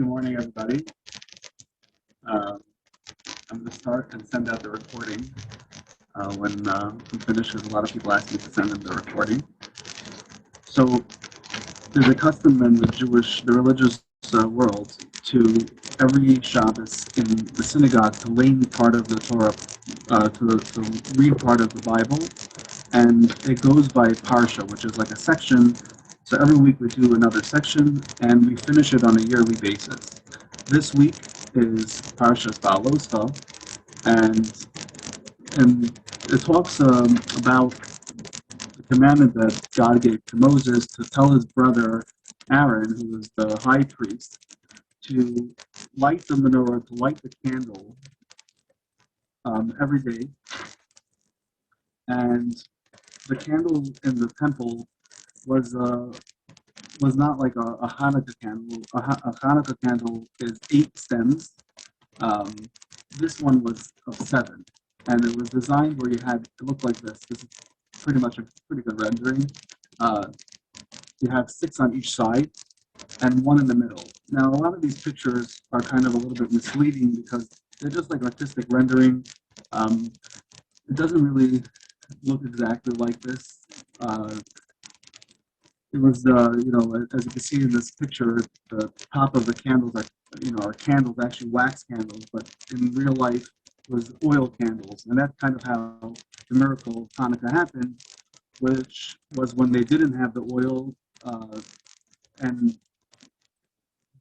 Good morning, everybody. I'm going to start and send out the recording when we finish, because a lot of people ask me to send them the recording. So there's a custom in the religious world to every Shabbos in the synagogue to learn part of the Torah, to read part of the Bible, and it goes by parsha, which is like a section. So every week we do another section, and we finish it on a yearly basis. This week is Parshas Ba'aloscha, and it talks about the commandment that God gave to Moses to tell his brother Aaron, who was the high priest, to light the menorah, to light the candle every day. And the candle in the temple was not like a Hanukkah candle. A Hanukkah candle is 8 stems. This one was of 7, and it was designed where you had it looked like this. This is pretty much a pretty good rendering. You have 6 on each side and 1 in the middle. Now, a lot of these pictures are kind of a little bit misleading because they're just like artistic rendering. It doesn't really look exactly like this. It was, as you can see in this picture, the top of the candles are candles, actually wax candles, but in real life it was oil candles. And that's kind of how the miracle of Hanukkah happened, which was when they didn't have the oil, and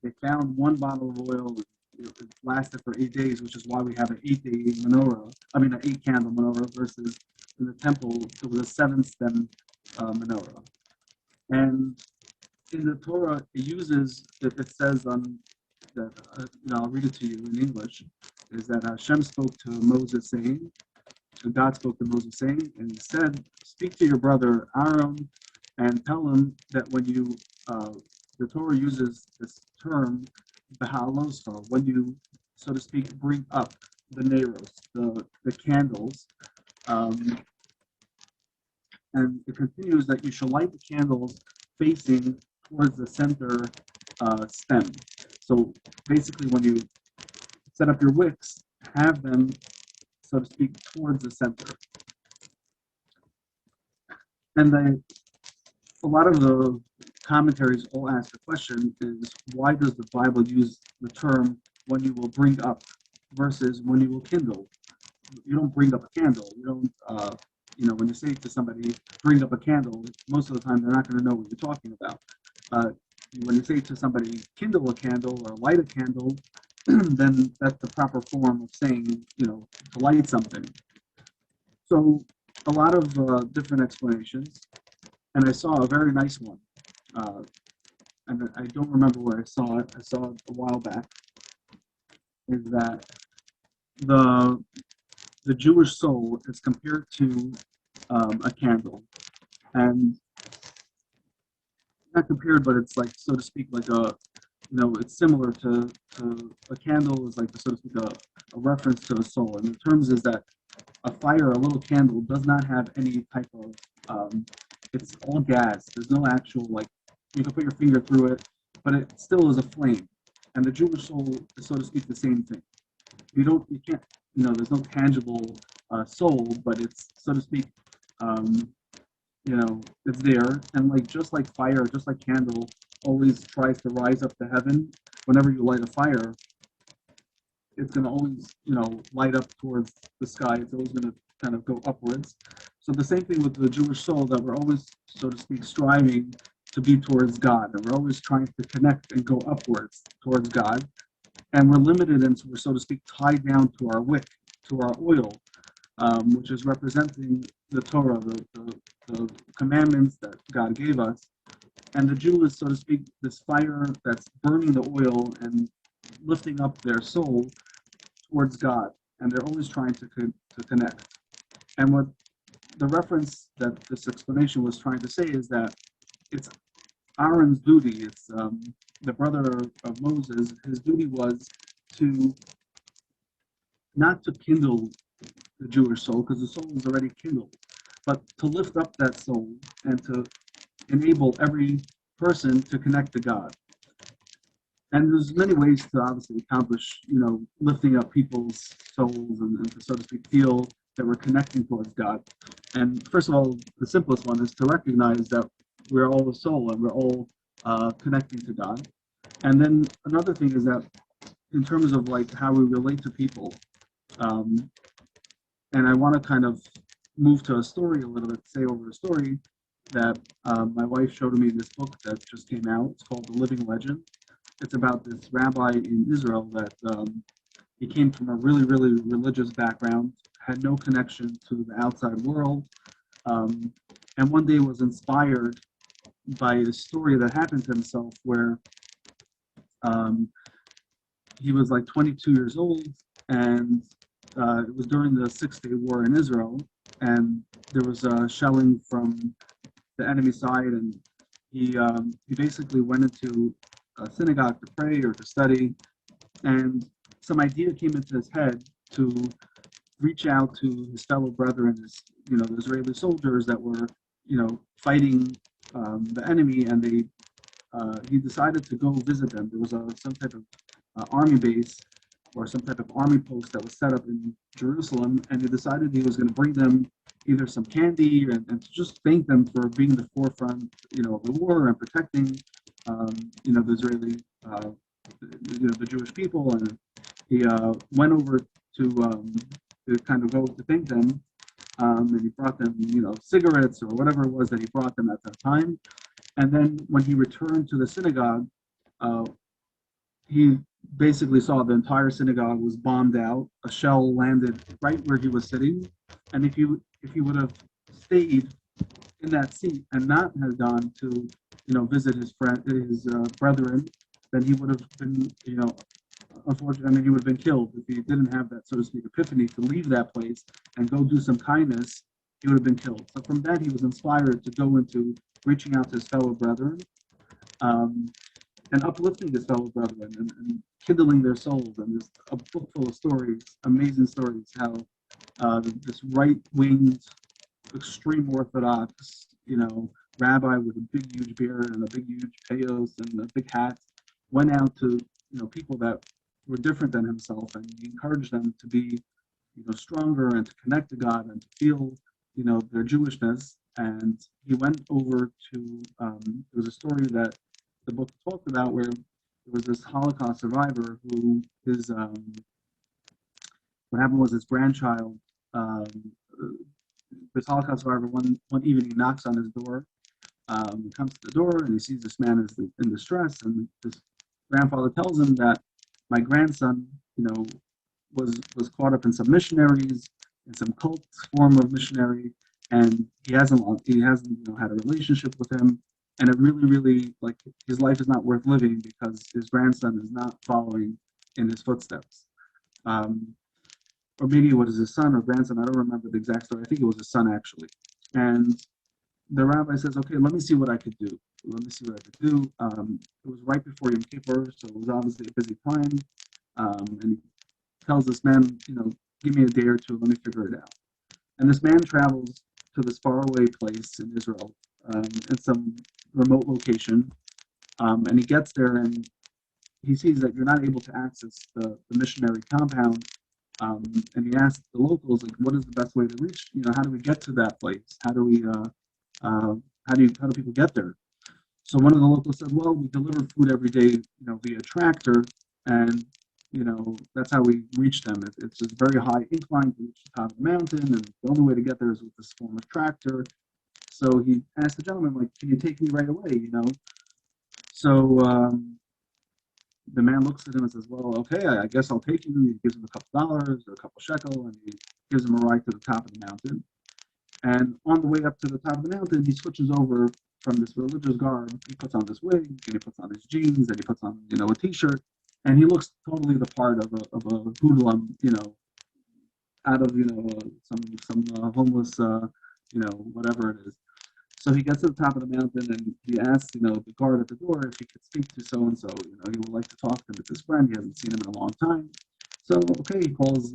they found 1 bottle of oil. It lasted for 8 days, which is why we have an 8-day menorah. An 8-candle menorah versus in the temple it was a 7-stem menorah. And in the Torah, it says that, I'll read it to you in English, is that Hashem spoke to Moses saying, God spoke to Moses saying, and he said, speak to your brother Aaron and tell him that when you, the Torah uses this term, Ba'aloscha, when you, so to speak, bring up the neros, the candles, and it continues that you shall light the candles facing towards the center stem. So basically, when you set up your wicks, have them, so to speak, towards the center. And a lot of the commentaries all ask the question is, why does the Bible use the term when you will bring up versus when you will kindle? You don't bring up a candle. You don't, when you say to somebody, bring up a candle, most of the time they're not going to know what you're talking about. When you say to somebody, kindle a candle or light a candle, then that's the proper form of saying, to light something. So a lot of different explanations, and I saw a very nice one. And I don't remember where I saw it. I saw it a while back. Is that the Jewish soul is compared to a candle, and not compared, but it's like, so to speak, like it's similar to a candle is like, so to speak, a reference to a soul. And the terms is that a little candle, does not have any type of, it's all gas. There's no actual, like, you can put your finger through it, but it still is a flame. And the Jewish soul is, so to speak, the same thing. You can't, there's no tangible soul, but it's, so to speak, it's there. And like, just like fire, just like candle always tries to rise up to heaven, whenever you light a fire, it's going to always, light up towards the sky. It's always going to kind of go upwards. So the same thing with the Jewish soul, that we're always, so to speak, striving to be towards God, and we're always trying to connect and go upwards towards God. And we're limited, and we're, so to speak, tied down to our wick, to our oil, which is representing the Torah, the commandments that God gave us. And the Jew is, so to speak, this fire that's burning the oil and lifting up their soul towards God. And they're always trying to connect. And what the reference that this explanation was trying to say is that it's Aaron's duty, it's the brother of Moses, his duty was to not to kindle the Jewish soul, because the soul is already kindled, but to lift up that soul and to enable every person to connect to God. And there's many ways to obviously accomplish, lifting up people's souls and to, so to speak, feel that we're connecting towards God. And first of all, the simplest one is to recognize that we're all a soul and we're all connecting to God. And then another thing is that in terms of like how we relate to people, um, and I want to kind of move to a story a little bit, say over a story that my wife showed me this book that just came out. It's called The Living Legend. It's about this rabbi in Israel that he came from a really, really religious background, had no connection to the outside world, um, and one day was inspired by a story that happened to himself where um, he was like 22 years old, and it was during the Six-Day War in Israel, and there was shelling from the enemy side, and he basically went into a synagogue to pray or to study, and some idea came into his head to reach out to his fellow brethren, the Israeli soldiers that were, fighting the enemy, and he decided to go visit them. There was some type of army base or some type of army post that was set up in Jerusalem, and he decided he was going to bring them either some candy and to just thank them for being the forefront, of the war and protecting, the Israeli, the Jewish people. And he went over to kind of go to thank them, and he brought them, cigarettes or whatever it was that he brought them at that time. And then when he returned to the synagogue, uh, he basically saw the entire synagogue was bombed out. A shell landed right where he was sitting, and if he would have stayed in that seat and not have gone to visit his brethren, then he would have been unfortunately, I mean, he would have been killed if he didn't have that, so to speak, epiphany to leave that place and go do some kindness. He would have been killed. So from that, he was inspired to go into reaching out to his fellow brethren, um, and uplifting his fellow brethren and kindling their souls. And there's a book full of stories, amazing stories, how this right-winged, extreme Orthodox, rabbi with a big, huge beard and a big, huge payos and a big hat went out to, people that were different than himself, and he encouraged them to be, stronger and to connect to God and to feel, their Jewishness. And he went over to, there was a story that the book talked about where there was this Holocaust survivor who what happened was his grandchild, um, this Holocaust survivor, one evening knocks on his door. He comes to the door and he sees this man is in distress, and this grandfather tells him that my grandson, was caught up in some missionaries, in some cult form of missionary, and he hasn't had a relationship with him, and it really, really, like, his life is not worth living because his grandson is not following in his footsteps. Um, or maybe it was his son or grandson. I don't remember the exact story. I think it was his son actually. And the rabbi says, "Okay, let me see what I could do. Let me see what I could do." It was right before Yom Kippur, so it was obviously a busy time. And he tells this man, "Give me a day or two. Let me figure it out." And this man travels to this faraway place in Israel, in some remote location, and he gets there and he sees that you're not able to access the missionary compound. And he asks the locals, like, what is the best way to reach? How do we get to that place? Uh, how do people get there? So one of the locals said, well, we deliver food every day, via tractor, and that's how we reach them. It's just very high incline to reach the top of the mountain, and the only way to get there is with this form of tractor. So he asked the gentleman, like, can you take me right away? So the man looks at him and says, well, okay, I guess I'll take you. He gives him a couple dollars or a couple shekel, and he gives him a ride to the top of the mountain. And on the way up to the top of the mountain, he switches over from this religious garb. He puts on this wig, and he puts on his jeans, and he puts on, a t-shirt, and he looks totally the part of a hoodlum, out of, some homeless, whatever it is. So he gets to the top of the mountain and he asks, the guard at the door if he could speak to so and so. He would like to talk to him. It's his friend. He hasn't seen him in a long time. So okay, he calls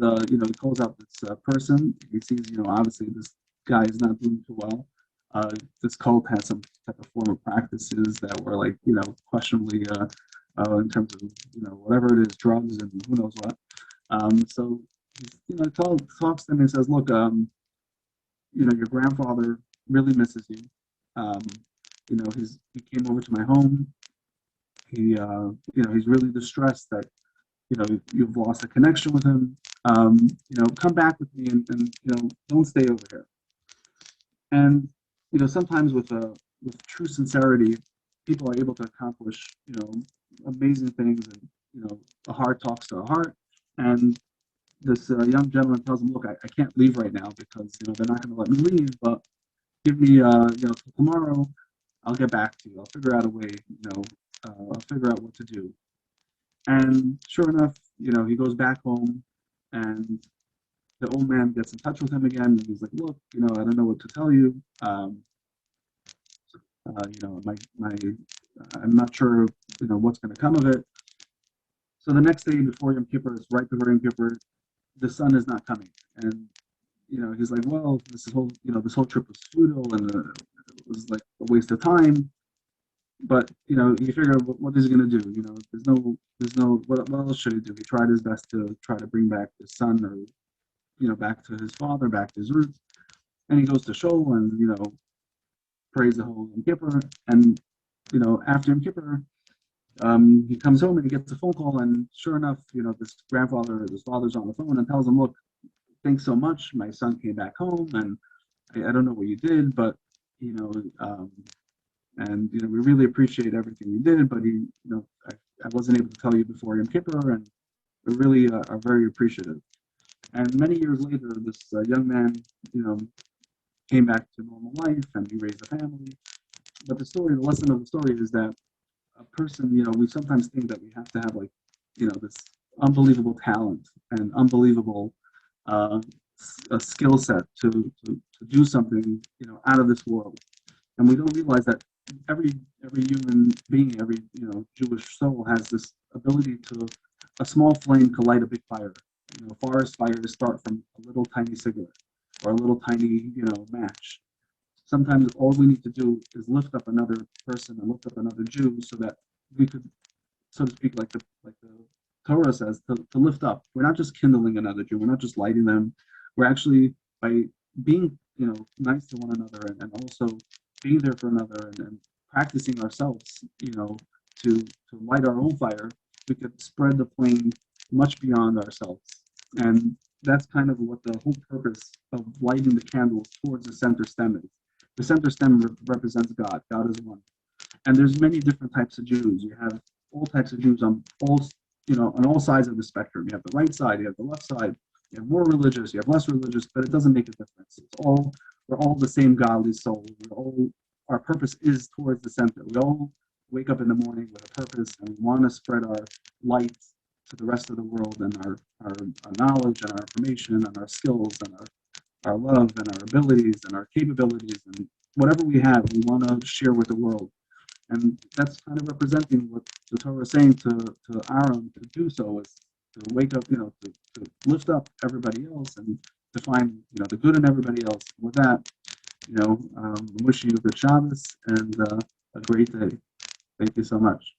out this person. He sees, obviously this guy is not doing too well. This cult has some type of form of practices that were like, questionably, in terms of whatever it is, drugs and who knows what. So talks to him and says, look, your grandfather really misses you. Um, he came over to my home. He's really distressed that you've lost a connection with him. Come back with me and don't stay over here. And sometimes with true sincerity, people are able to accomplish amazing things, and a heart talks to a heart. And this young gentleman tells him, "Look, I can't leave right now because they're not going to let me leave, but give me till tomorrow. I'll get back to you. I'll figure out a way. I'll figure out what to do." And sure enough, he goes back home, and the old man gets in touch with him again. And he's like, "Look, I don't know what to tell you. My I'm not sure, what's going to come of it." So the next day before Yom Kippur, it's right before Yom Kippur, the sun is not coming, and he's like, "Well, this whole trip was futile, and it was like a waste of time." But you figure, what is he going to do? There's no. What else should he do? He tried his best to try to bring back his son, or back to his father, back to his roots, and he goes to shul and prays the whole Yom Kippur, and after Yom Kippur, he comes home and he gets a phone call, and sure enough, this father's on the phone and tells him, "Look, thanks so much. My son came back home, and I don't know what you did, but you know, um, we really appreciate everything you did. But I wasn't able to tell you before Yom Kippur, and we really are very appreciative." And many years later, this young man, you know, came back to normal life, and he raised a family. But the lesson of the story is that a person, we sometimes think that we have to have this unbelievable talent and unbelievable uh, a skill set to do something, out of this world. And we don't realize that every human being, every Jewish soul has this ability to a small flame can light a big fire. Forest fires start from a little tiny cigarette or a little tiny match. Sometimes all we need to do is lift up another person and lift up another Jew, so that we could, so to speak, like the Torah says, to lift up. We're not just kindling another Jew. We're not just lighting them. We're actually, by being nice to one another, and also being there for another, and practicing ourselves to light our own fire, we could spread the flame much beyond ourselves. And that's kind of what the whole purpose of lighting the candles towards the center stem is. The center stem represents God. God is one. And there's many different types of Jews. You have all types of Jews on all sides of the spectrum. You have the right side, you have the left side, you have more religious, you have less religious, but it doesn't make a difference. We're all the same godly soul. Our purpose is towards the center. We all wake up in the morning with a purpose, and we want to spread our light to the rest of the world, and our knowledge and our information and our skills and our love and our abilities and our capabilities, and whatever we have, we want to share with the world. And that's kind of representing what the Torah is saying to Aaron to do, so is to wake up, to lift up everybody else, and to find the good in everybody else. With that, I'm wishing you a good Shabbos and a great day. Thank you so much.